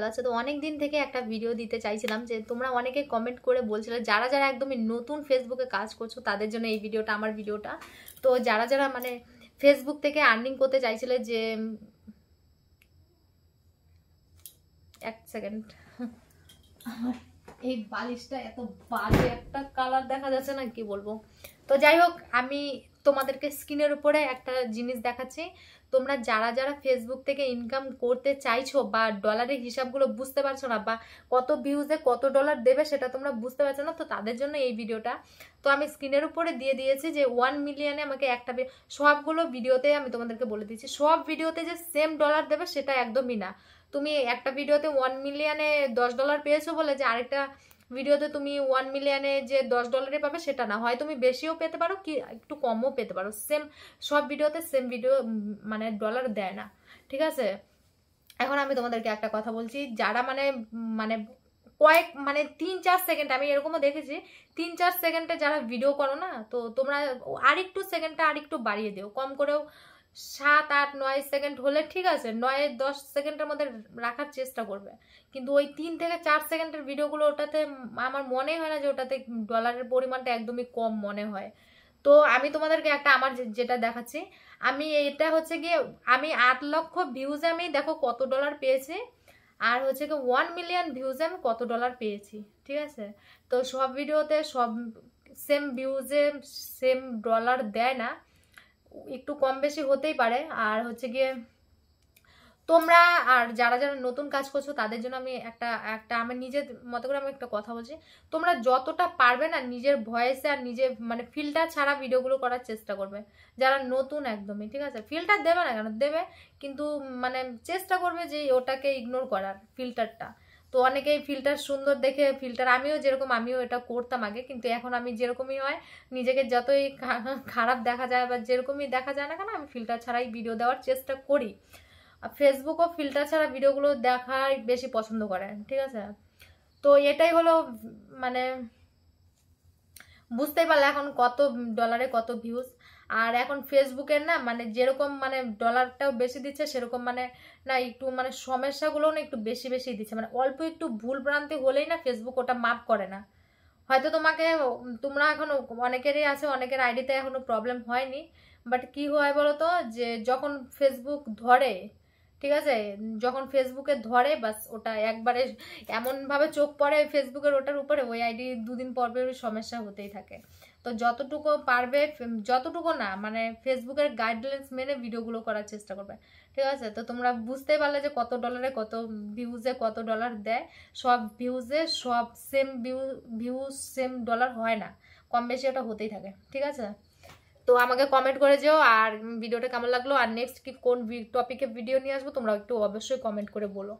ভালো আছে। তো অনেক দিন থেকে একটা ভিডিও দিতে চাইছিলাম, যে তোমরা অনেকে কমেন্ট করে বলছিলে যারা যারা একদমই নতুন ফেসবুকে কাজ করছো তাদের জন্য এই ভিডিওটা, আমার ভিডিওটা। তো যারা যারা মানে ফেসবুক থেকে আর্নিং করতে চাইছিলে, যে এক সেকেন্ড, এই বালিশটা এত বাজে একটা কালার দেখা যাচ্ছে না, কি বলবো। তো যাই হোক, আমি তোমাদেরকে স্ক্রিনের উপরে একটা জিনিস দেখাচ্ছি। তোমরা যারা যারা ফেসবুক থেকে ইনকাম করতে চাইছো বা ডলারের হিসাবগুলো বুঝতে পারছো না, বা কত ভিউজে কত ডলার দেবে সেটা তোমরা বুঝতে পারছো না, তো তাদের জন্য এই ভিডিওটা। তো আমি স্ক্রিনের উপরে দিয়ে দিয়েছি যে 1 মিলিয়নে আমাকে একটা, সবগুলো ভিডিওতে আমি তোমাদেরকে বলে দিচ্ছি, সব ভিডিওতে যে সেম ডলার দেবে সেটা একদমই না। তুমি একটা ভিডিওতে 1 মিলিয়নে $10 পেয়েছো বলে যে আরেকটা ভিডিওতে তুমি 1 মিলিয়নে যে $10 পাবে সেটা না, হয় তুমি বেশিও পেতে পারো কি একটু কমও পেতে পারো। সেম সব ভিডিওতে সেম ভিডিও মানে ডলার দেয় না, ঠিক আছে। এখন আমি তোমাদেরকে একটা কথা বলছি, যারা মানে মানে কয়েক মানে 3-4 সেকেন্ড, আমি এরকমও দেখেছি 3-4 সেকেন্ডে যারা ভিডিও করো না, তো তোমরা আরেকটু সেকেন্ডটা আরেকটু বাড়িয়ে দিও, কম করেও 7-8-9 সেকেন্ড হলে ঠিক আছে, 9-10 সেকেন্ডের মধ্যে রাখার চেষ্টা করবে। কিন্তু ওই 3-4 সেকেন্ডের ভিডিওগুলো, ওটাতে আমার মনে হয় না যে ওটাতে ডলারের পরিমাণটা একদমই কম মনে হয়। তো আমি তোমাদেরকে একটা আমার যেটা দেখাচ্ছি, আমি এটা হচ্ছে গিয়ে আমি 8 লক্ষ ভিউজে আমি দেখো কত ডলার পেয়েছি, আর হচ্ছে কি 1 মিলিয়ন ভিউজে আমি কত ডলার পেয়েছি, ঠিক আছে। তো সব ভিডিওতে সব সেম ভিউজে সেম ডলার দেয় না, একটু কম বেশি হতেই পারে। আর হচ্ছে গিয়ে তোমরা আর যারা যারা নতুন কাজ করছো তাদের জন্য আমি একটা একটা আমার নিজের মতো করে আমি একটা কথা বলছি, তোমরা যতটা পারবে না নিজের ভয়েসে আর নিজে মানে ফিল্টার ছাড়া ভিডিওগুলো করার চেষ্টা করবে, যারা নতুন একদমই, ঠিক আছে। ফিল্টার দেবে না কেন, দেবে, কিন্তু মানে চেষ্টা করবে যে ওটাকে ইগনোর করার ফিল্টারটা। তো অনেকেই ফিল্টার সুন্দর দেখে ফিল্টার, আমিও যেরকম আমিও এটা করতাম আগে, কিন্তু এখন আমি যেরকমই হয় নিজেকে যতই খারাপ দেখা যায় বা যেরকমই দেখা যায় না কেন, আমি ফিল্টার ছাড়াই ভিডিও দেওয়ার চেষ্টা করি। ফেসবুকও ফিল্টার ছাড়া ভিডিওগুলো দেখাই বেশি পছন্দ করে, ঠিক আছে। তো এটাই হলো মানে বুঝতেই পারলে এখন কত ডলারে কত ভিউজ। আর এখন ফেসবুকের না মানে যেরকম মানে ডলারটাও বেশি দিচ্ছে সেরকম মানে না একটু মানে সমস্যাগুলো না একটু বেশি বেশি দিচ্ছে, মানে অল্প একটু ভুল ভ্রান্তি হলেই না ফেসবুক ওটা মাপ করে না। হয়তো তোমাকে তোমরা এখনো অনেকেরই আছে, অনেকের আইডিতে এখনো প্রবলেম হয়নি, বাট কি হয় বলো তো, যে যখন ফেসবুক ধরে, ঠিক আছে, যখন ফেসবুকে ধরে বাস ওটা একবারে এমন ভাবে চোখ পড়ে ফেসবুকের ওটার উপরে, ওই আইডি দুদিন পর পর সমস্যা হতেই থাকে। তো যতটুকু পারবে, যতটুকু না মানে ফেসবুকের গাইডলাইন্স মেনে ভিডিওগুলো করার চেষ্টা করবে, ঠিক আছে। তো তোমরা বুঝতেই পারলে যে কত ডলারে কত ভিউজে কত ডলার দেয়। সব ভিউজে সব সেম ভিউজ সেম ডলার হয় না, কম বেশি ওটা হতেই থাকে, ঠিক আছে। তো আমাকে কমেন্ট করে যেও আর ভিডিওটা কেমন লাগলো, আর নেক্সট কি কোন টপিকে ভিডিও নিয়ে আসবো তোমরা একটু অবশ্যই কমেন্ট করে বলো।